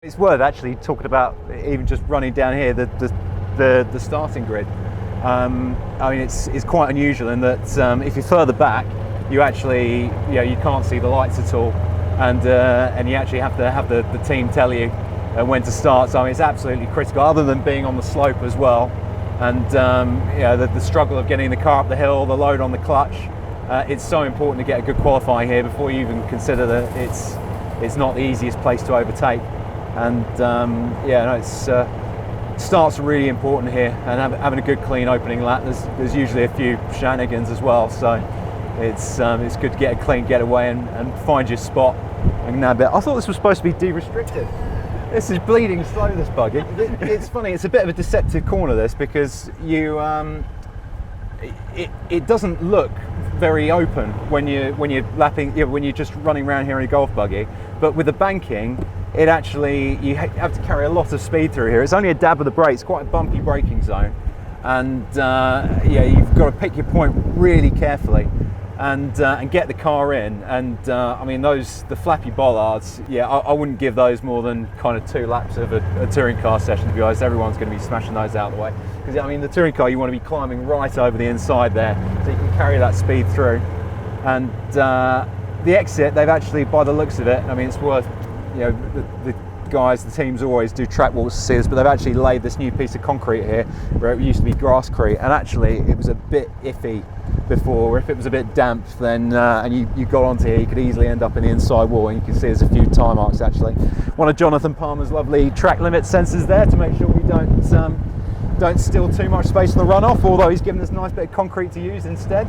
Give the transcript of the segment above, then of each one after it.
It's worth actually talking about even just running down here the starting grid. I mean, it's quite unusual in that if you're further back, you actually you can't see the lights at all, and you actually have to have the team tell you when to start. So I mean, it's absolutely critical. Other than being on the slope as well, and the struggle of getting the car up the hill, the load on the clutch. It's so important to get a good qualifying here before you even consider that it's not the easiest place to overtake. And starts are really important here, and having a good clean opening lap. There's usually a few shenanigans as well, so it's good to get a clean getaway and find your spot and nab it. I thought this was supposed to be de-restricted. This is bleeding slow, this buggy. It's funny. It's a bit of a deceptive corner, this, because it doesn't look very open when you're lapping, when you're just running around here in a golf buggy, but with the banking, it actually, you have to carry a lot of speed through here. It's only a dab of the brakes, quite a bumpy braking zone, and you've got to pick your point really carefully and get the car in. And I mean, the flappy bollards, I wouldn't give those more than kind of 2 laps of a touring car session, to be honest. Everyone's going to be smashing those out of the way, because I mean, the touring car, you want to be climbing right over the inside there so you can carry that speed through. And the exit, they've actually, by the looks of it, I mean, it's worth, the guys, the teams always do track walks to see this, but they've actually laid this new piece of concrete here where it used to be grasscrete, and actually it was a bit iffy before. If it was a bit damp, then and you got onto here, you could easily end up in the inside wall, and you can see there's a few tire marks actually. One of Jonathan Palmer's lovely track limit sensors there to make sure we don't steal too much space on the runoff, although he's given us a nice bit of concrete to use instead.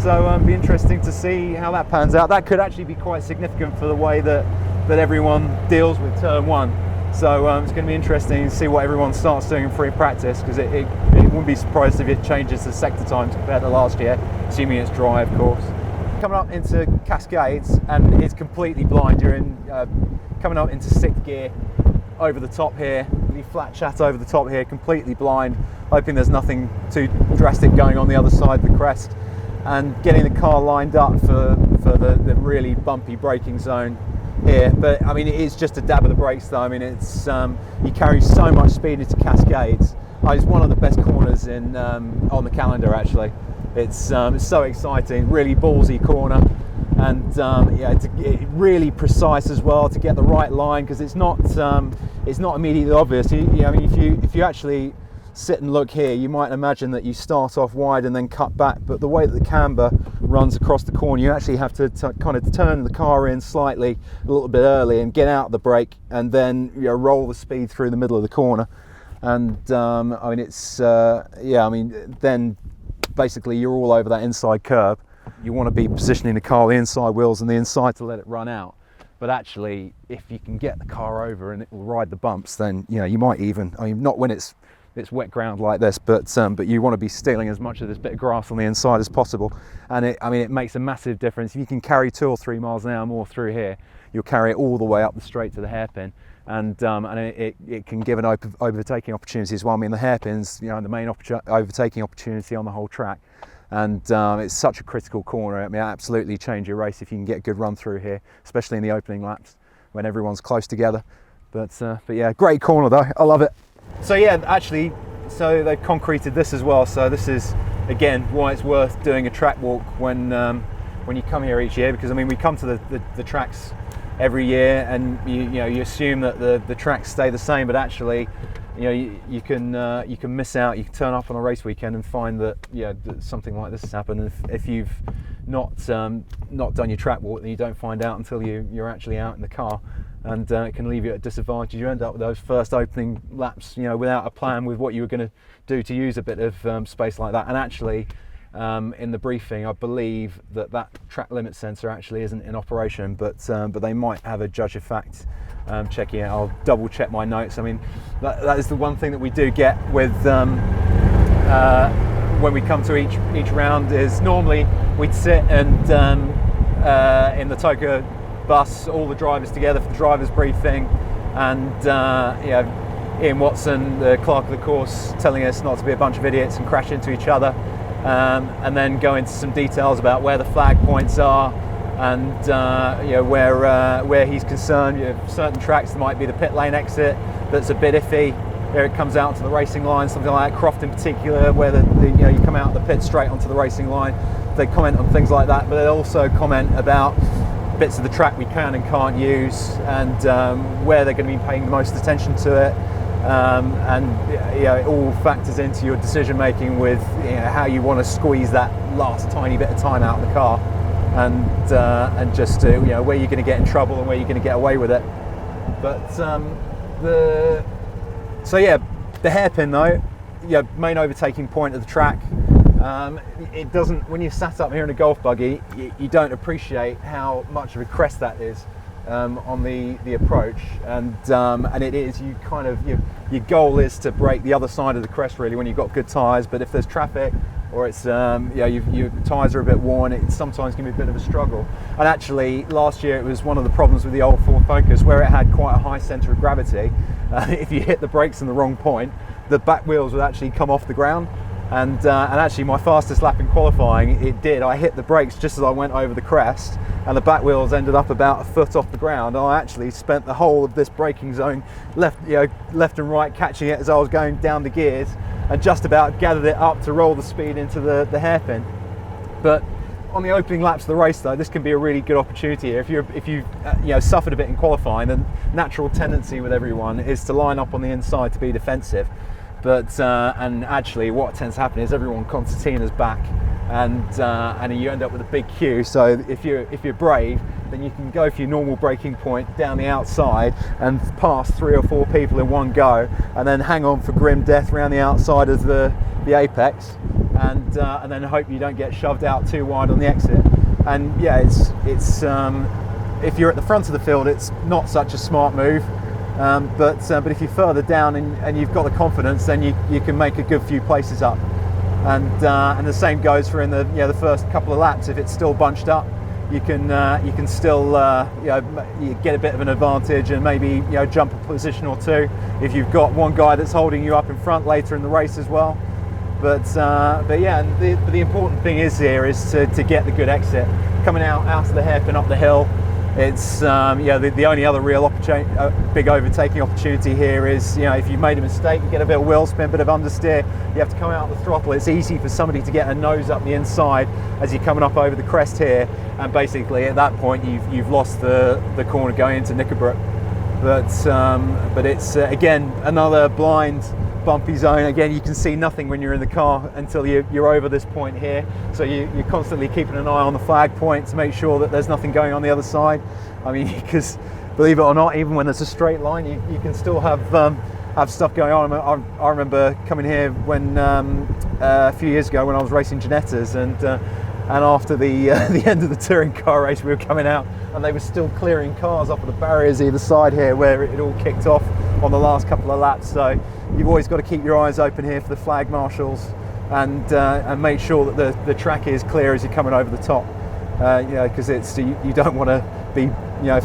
So it'll be interesting to see how that pans out. That could actually be quite significant for the way that everyone deals with turn 1. So it's going to be interesting to see what everyone starts doing in free practice, because it wouldn't be surprised if it changes the sector times compared to last year, assuming it's dry, of course. Coming up into Cascades, and it's completely blind. You're coming up into 6th gear over the top here, really flat chat over the top here, completely blind, hoping there's nothing too drastic going on the other side of the crest, and getting the car lined up for the really bumpy braking zone here. But I mean, it is just a dab of the brakes though. I mean, it's you carry so much speed into Cascades. It's one of the best corners in on the calendar actually. It's so exciting, really ballsy corner, and it's really precise as well to get the right line, because it's not immediately obvious. I mean, if you actually sit and look here, you might imagine that you start off wide and then cut back, but the way that the camber runs across the corner, you actually have to kind of turn the car in slightly a little bit early and get out the brake, and then roll the speed through the middle of the corner. And I mean, it's then basically you're all over that inside curb. You want to be positioning the car, the inside wheels and the inside, to let it run out. But actually, if you can get the car over and it will ride the bumps, then you might even, I mean, not when it's wet ground like this, but you want to be stealing as much of this bit of grass on the inside as possible. And it makes a massive difference. If you can carry 2 or 3 miles an hour more through here, you'll carry it all the way up the straight to the hairpin, and it can give an overtaking opportunity as well. I mean, the hairpin's the main overtaking opportunity on the whole track, and it's such a critical corner. I mean, absolutely change your race if you can get a good run through here, especially in the opening laps when everyone's close together. But yeah, great corner though. I love it. So yeah, actually, so they've concreted this as well. So this is again why it's worth doing a track walk when you come here each year, because I mean, we come to the tracks every year, and you assume that the tracks stay the same, but actually you can miss out. You can turn up on a race weekend and find that that something like this has happened. If you've not done your track walk, then you don't find out until you're actually out in the car, and it can leave you at a disadvantage. You end up with those first opening laps without a plan with what you were going to do to use a bit of space like that. And actually, in the briefing, I believe that track limit sensor actually isn't in operation, but they might have a judge of fact checking it. I'll double check my notes. I mean, that is the one thing that we do get with when we come to each round, is normally we'd sit and in the Toka bus, all the drivers together for the drivers briefing, and Ian Watson, the clerk of the course, telling us not to be a bunch of idiots and crash into each other. And then go into some details about where the flag points are, and where he's concerned, certain tracks, there might be the pit lane exit that's a bit iffy. There it comes out to the racing line, something like that. Croft in particular, where you come out of the pit straight onto the racing line. They comment on things like that, but they also comment about bits of the track we can and can't use, and where they're going to be paying the most attention to it. It all factors into your decision making with how you want to squeeze that last tiny bit of time out of the car, and just where you're going to get in trouble and where you're going to get away with it. But the hairpin though, main overtaking point of the track. It doesn't, when you're sat up here in a golf buggy, you don't appreciate how much of a crest that is on the approach, and it is, your goal is to break the other side of the crest really when you've got good tyres, but if there's traffic or it's your tyres are a bit worn, it sometimes can be a bit of a struggle. And actually last year it was one of the problems with the old Ford Focus, where it had quite a high centre of gravity. If you hit the brakes in the wrong point, the back wheels would actually come off the ground. And actually my fastest lap in qualifying, it did. I hit the brakes just as I went over the crest, and the back wheels ended up about a foot off the ground. And I actually spent the whole of this braking zone left and right, catching it as I was going down the gears, and just about gathered it up to roll the speed into the hairpin. But on the opening laps of the race though, this can be a really good opportunity here. If you suffered a bit in qualifying, the natural tendency with everyone is to line up on the inside to be defensive. But and actually what tends to happen is everyone concertina's back, and you end up with a big queue. So if you're brave, then you can go for your normal braking point down the outside and pass 3 or 4 people in one go, and then hang on for grim death around the outside of the apex, and then hope you don't get shoved out too wide on the exit. And it's if you're at the front of the field, it's not such a smart move. But if you're further down and you've got the confidence, then you can make a good few places up, and the same goes for in the first couple of laps. If it's still bunched up, you can still you get a bit of an advantage, and maybe jump a position or two if you've got one guy that's holding you up in front later in the race as well. But the important thing is to get the good exit coming out of the hairpin up the hill. It's the only other real big overtaking opportunity here is if you've made a mistake, you get a bit of wheel spin, bit of understeer, you have to come out of the throttle. It's easy for somebody to get a nose up the inside as you're coming up over the crest here, and basically at that point you've lost the corner going into Knickerbrook. But it's again another blind bumpy zone. Again, you can see nothing when you're in the car until you're over this point here, so you're constantly keeping an eye on the flag point to make sure that there's nothing going on the other side. I mean, because believe it or not, even when there's a straight line, you can still have stuff going on. I remember coming here when a few years ago when I was racing Ginettas, and after the end of the touring car race, we were coming out and they were still clearing cars off of the barriers either side here where it all kicked off on the last couple of laps. So you've always got to keep your eyes open here for the flag marshals, and make sure that the track is clear as you're coming over the top, because you don't want to be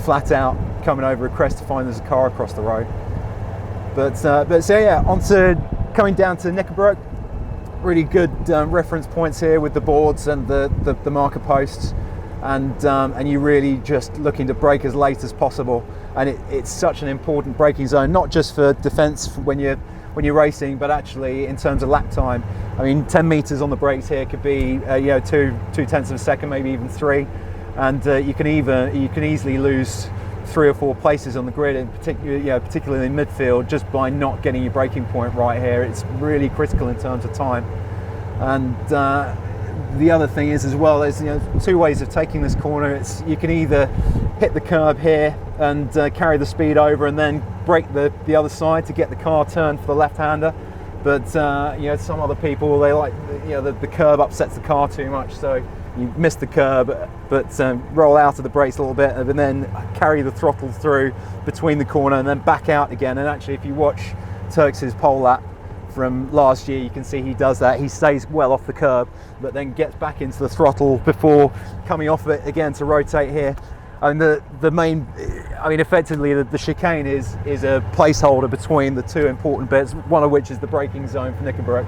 flat out coming over a crest to find there's a car across the road. But on to coming down to Knickerbrook. Really good reference points here with the boards and the marker posts, and you're really just looking to brake as late as possible. And it's such an important braking zone, not just for defence when you're racing, but actually in terms of lap time. I mean, 10 metres on the brakes here could be 2/10 of a second, maybe even 3, and you can easily lose 3 or 4 places on the grid, in particularly in midfield, just by not getting your braking point right here. It's really critical in terms of time. And the other thing is as well, there's 2 ways of taking this corner. You can either hit the curb here and carry the speed over and then brake the other side to get the car turned for the left-hander. But some other people, they like the curb upsets the car too much, so you miss the curb, but roll out of the brakes a little bit and then carry the throttle through between the corner and then back out again. And actually, if you watch Turks' pole lap from last year, you can see he does that. He stays well off the curb, but then gets back into the throttle before coming off it again to rotate here. And effectively the chicane is a placeholder between the 2 important bits, one of which is the braking zone for Knickerbrook,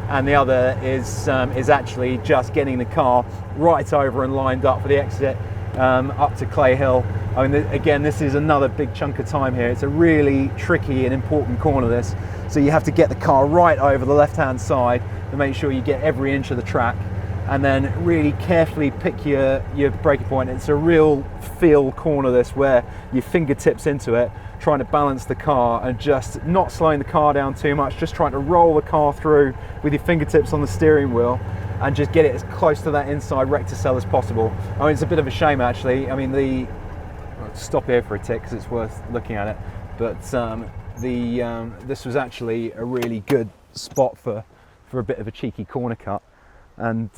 and the other is actually just getting the car right over and lined up for the exit, up to Clay Hill. I mean, again, this is another big chunk of time here. It's a really tricky and important corner, this. So you have to get the car right over the left-hand side to make sure you get every inch of the track, and then really carefully pick your braking point. It's a real feel corner, this, where your fingertips into it, trying to balance the car and just not slowing the car down too much, just trying to roll the car through with your fingertips on the steering wheel and just get it as close to that inside recticel as possible. I mean, it's a bit of a shame, actually. I mean, I'll stop here for a tick because it's worth looking at it, but this was actually a really good spot for a bit of a cheeky corner cut. And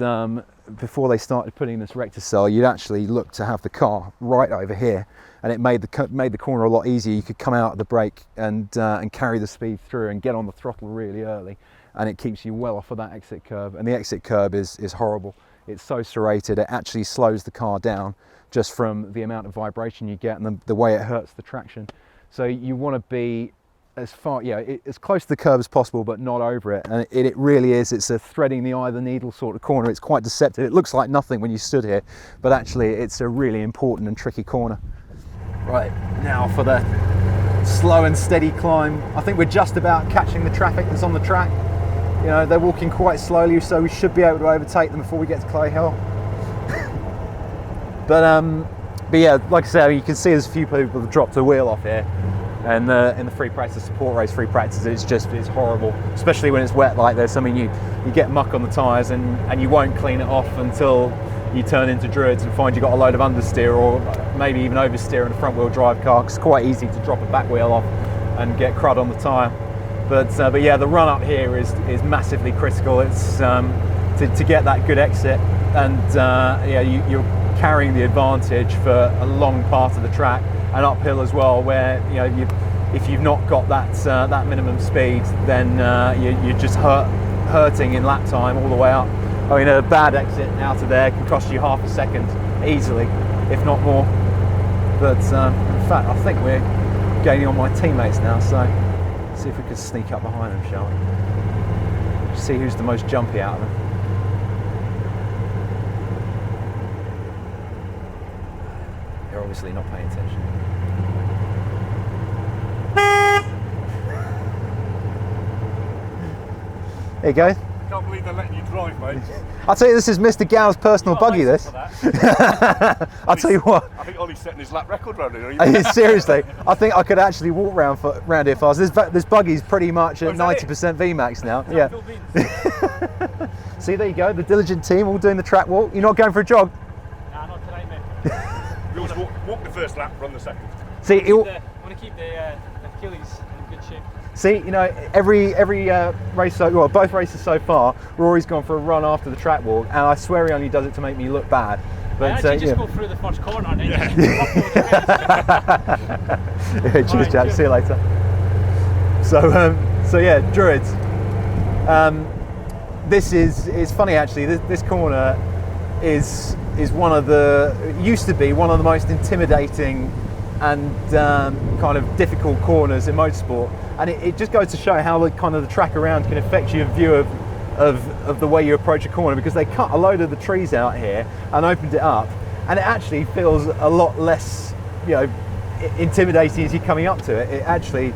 before they started putting this recticel, you'd actually look to have the car right over here, and it made the corner a lot easier. You could come out of the brake and carry the speed through and get on the throttle really early, and it keeps you well off of that exit curb. And the exit curb is horrible. It's so serrated, it actually slows the car down just from the amount of vibration you get and the way it hurts the traction. So you want to be as far, as close to the curb as possible, but not over it. And it really is. It's a threading the eye of the needle sort of corner. It's quite deceptive. It looks like nothing when you stood here, but actually it's a really important and tricky corner. Right, now for the slow and steady climb. I think we're just about catching the traffic that's on the track. You know, they're walking quite slowly, so we should be able to overtake them before we get to Clay Hill. but yeah, like I said, you can see there's a few people that dropped a wheel off here. And in the free practice, support race free practice, it's horrible, especially when it's wet like this. I mean, you get muck on the tyres and you won't clean it off until you turn into Druids and find you've got a load of understeer or maybe even oversteer in a front wheel drive car. It's quite easy to drop a back wheel off and get crud on the tyre. But yeah, the run up here is massively critical. It's to get that good exit, and yeah, you're carrying the advantage for a long part of the track. And uphill as well, where if you've not got that minimum speed, then you're just hurting in lap time all the way up. I mean, a bad exit out of there can cost you half a second easily, if not more. But in fact, I think we're gaining on my teammates now, so let's see if we could sneak up behind them, shall we? See who's the most jumpy out of them. They're obviously not paying attention. There you go. Can't believe they're letting you drive, mate. I'll tell you, this is Mr. Gow's personal buggy, this. I'll tell you what. I think Ollie's setting his lap record round here. Seriously, I think I could actually walk round here fast. This buggy's pretty much at 90% VMAX now. Yeah. See, there you go, the diligent team all doing the track walk. You're not going for a jog? Nah, not today, mate. You always walk the first lap, run the second. See, I want to keep the Achilles in good shape. See, every race, well, both races so far, Rory's gone for a run after the track walk, and I swear he only does it to make me look bad. But I actually just go through the first corner and then just cheers, Jack. See you later. So yeah, Druids. This is funny actually. This corner is used to be one of the most intimidating and kind of difficult corners in motorsport, and it just goes to show how the track around can affect your view of the way you approach a corner, because they cut a load of the trees out here and opened it up, and it actually feels a lot less intimidating as you're coming up to it. It actually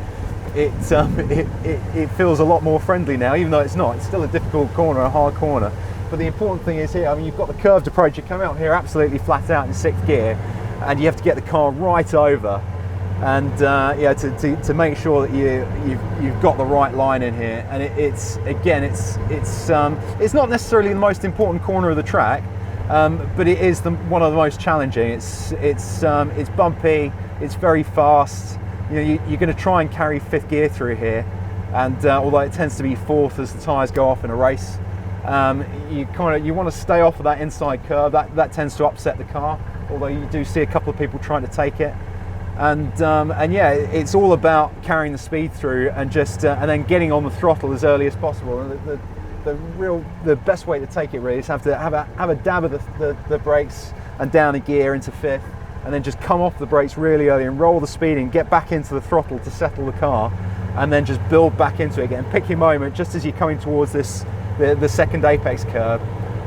it feels a lot more friendly now, even though it's not. It's still a difficult corner, a hard corner. But the important thing is here, I mean, you've got the curved approach. You come out here absolutely flat out in sixth gear, and you have to get the car right over, and to make sure that you've got the right line in here. And it's not necessarily the most important corner of the track, but it is one of the most challenging. It's bumpy. It's very fast. You're going to try and carry fifth gear through here, and although it tends to be fourth as the tyres go off in a race, you want to stay off of that inside curve. That tends to upset the car, although you do see a couple of people trying to take it. And yeah, it's all about carrying the speed through and just and then getting on the throttle as early as possible. And the best way to take it really is have a dab of the brakes and down a gear into fifth, and then just come off the brakes really early and roll the speed and get back into the throttle to settle the car, and then just build back into it again. Pick your moment just as you're coming towards the second apex curve,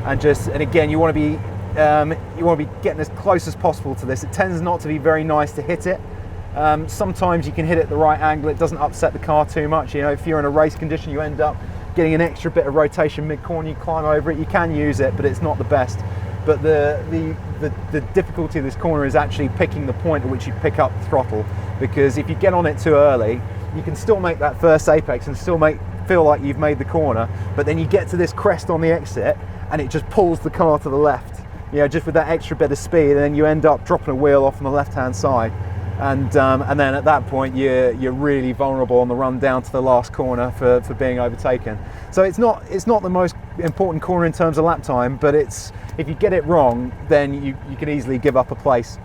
and again you want to be you want to be getting as close as possible to this. It tends not to be very nice to hit it. Sometimes you can hit it at the right angle, it doesn't upset the car too much. You know, if you're in a race condition, you end up getting an extra bit of rotation mid-corner, you climb over it, you can use it, but it's not the best. But the difficulty of this corner is actually picking the point at which you pick up the throttle, because if you get on it too early, you can still make that first apex and still feel like you've made the corner, but then you get to this crest on the exit and it just pulls the car to the left, you know, just with that extra bit of speed, and then you end up dropping a wheel off on the left-hand side. And then at that point you're really vulnerable on the run down to the last corner for being overtaken. So it's not the most important corner in terms of lap time, but if you get it wrong, then you can easily give up a place.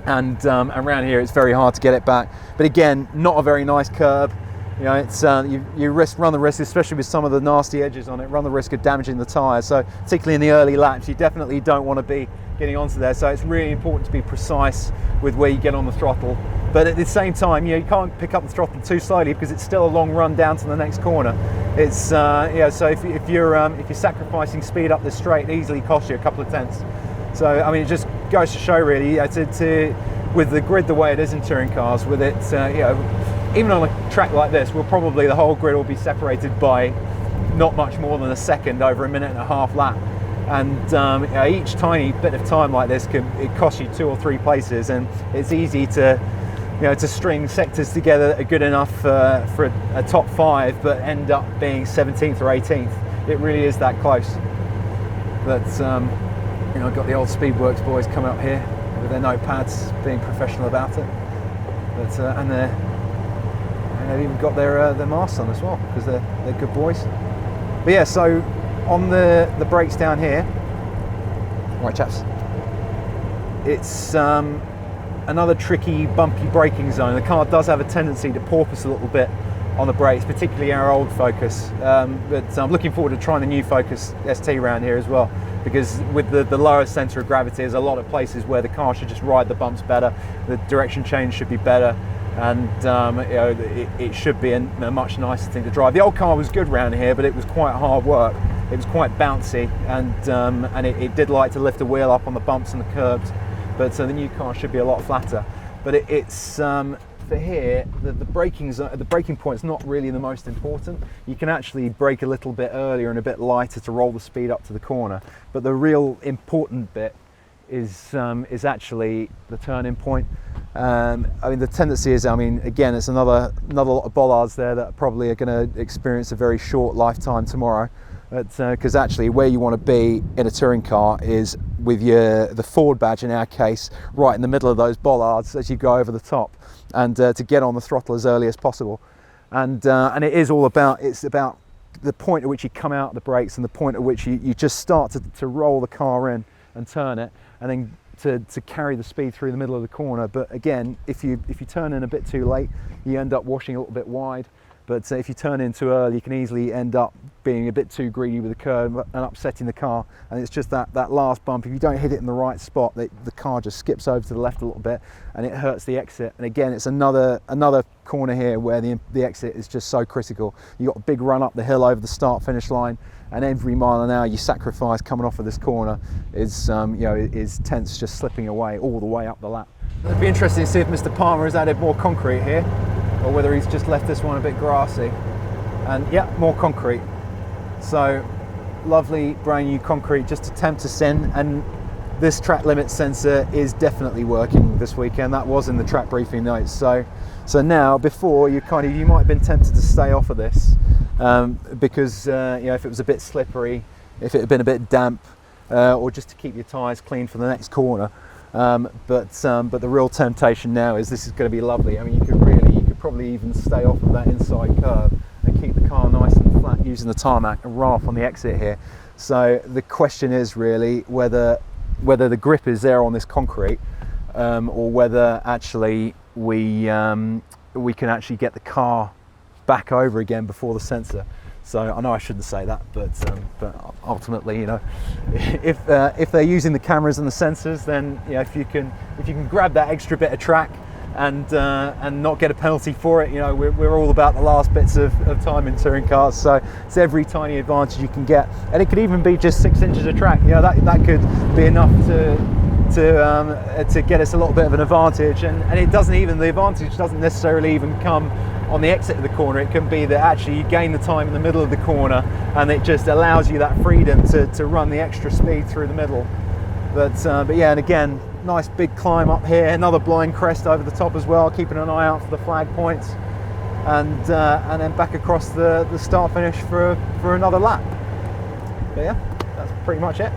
And around here it's very hard to get it back. But again, not a very nice curb. You know, it's you run the risk, especially with some of the nasty edges on it, run the risk of damaging the tyres. So particularly in the early laps, you definitely don't want to be getting onto there. So it's really important to be precise with where you get on the throttle. But at the same time, you can't pick up the throttle too slowly because it's still a long run down to the next corner. It's so if you're sacrificing speed up this straight, it easily costs you a couple of tenths. So I mean, it just goes to show really, with the grid the way it is in touring cars, with it, even on a track like this, the whole grid will be separated by not much more than a second over a minute and a half lap. And each tiny bit of time like this it costs you 2 or 3 places, and it's easy to string sectors together that are good enough for a top 5, but end up being 17th or 18th. It really is that close. But I've got the old Speedworks boys coming up here with their notepads, being professional about it. But and they've even got their masks on as well, because they're good boys. But yeah, so on the brakes down here, right chaps, it's another tricky bumpy braking zone. The car does have a tendency to porpoise a little bit on the brakes, particularly our old Focus, but I'm looking forward to trying the new Focus ST around here as well, because with the lower centre of gravity, there's a lot of places where the car should just ride the bumps better, the direction change should be better, and it should be a much nicer thing to drive. The old car was good around here, but it was quite hard work. It was quite bouncy, and it did like to lift a wheel up on the bumps and the curbs, but the new car should be a lot flatter. But it's for here, the braking point is not really the most important. You can actually brake a little bit earlier and a bit lighter to roll the speed up to the corner, but the real important bit is actually the turning point. I mean, the tendency is, again, it's another lot of bollards there that probably are going to experience a very short lifetime tomorrow. Because actually where you want to be in a touring car is with the forward badge, in our case, right in the middle of those bollards as you go over the top, and to get on the throttle as early as possible. And it is all about, it's about the point at which you come out of the brakes and the point at which you just start to roll the car in and turn it, and then to carry the speed through the middle of the corner. But again, if you turn in a bit too late, you end up washing a little bit wide. But if you turn in too early, you can easily end up being a bit too greedy with the curve and upsetting the car. And it's just that last bump, if you don't hit it in the right spot, the car just skips over to the left a little bit and it hurts the exit. And again, it's another corner here where the exit is just so critical. You've got a big run up the hill over the start-finish line, and every mile an hour you sacrifice coming off of this corner is tenths just slipping away all the way up the lap. It'd be interesting to see if Mr. Palmer has added more concrete here, or whether he's just left this one a bit grassy. And yeah, more concrete. So lovely brand new concrete just to tempt us in, and this track limit sensor is definitely working this weekend. That was in the track briefing notes. So now, before you might have been tempted to stay off of this because if it was a bit slippery, if it had been a bit damp, or just to keep your tyres clean for the next corner. But the real temptation now is this is going to be lovely. I mean, you could probably even stay off of that inside curve and keep the car nice and flat using the tarmac and run off on the exit here. So the question is really whether the grip is there on this concrete, or whether actually we can actually get the car back over again before the sensor. So I know I shouldn't say that, but ultimately, if they're using the cameras and the sensors, then if you can grab that extra bit of track and not get a penalty for it. You know, we're all about the last bits of time in touring cars, so it's every tiny advantage you can get, and it could even be just 6 inches of track. You know, that could be enough to get us a little bit of an advantage, and the advantage doesn't necessarily even come on the exit of the corner. It can be that actually you gain the time in the middle of the corner, and it just allows you that freedom to run the extra speed through the middle. But yeah, and again, nice big climb up here, another blind crest over the top as well, keeping an eye out for the flag points, and then back across the start finish for another lap. But yeah, that's pretty much it.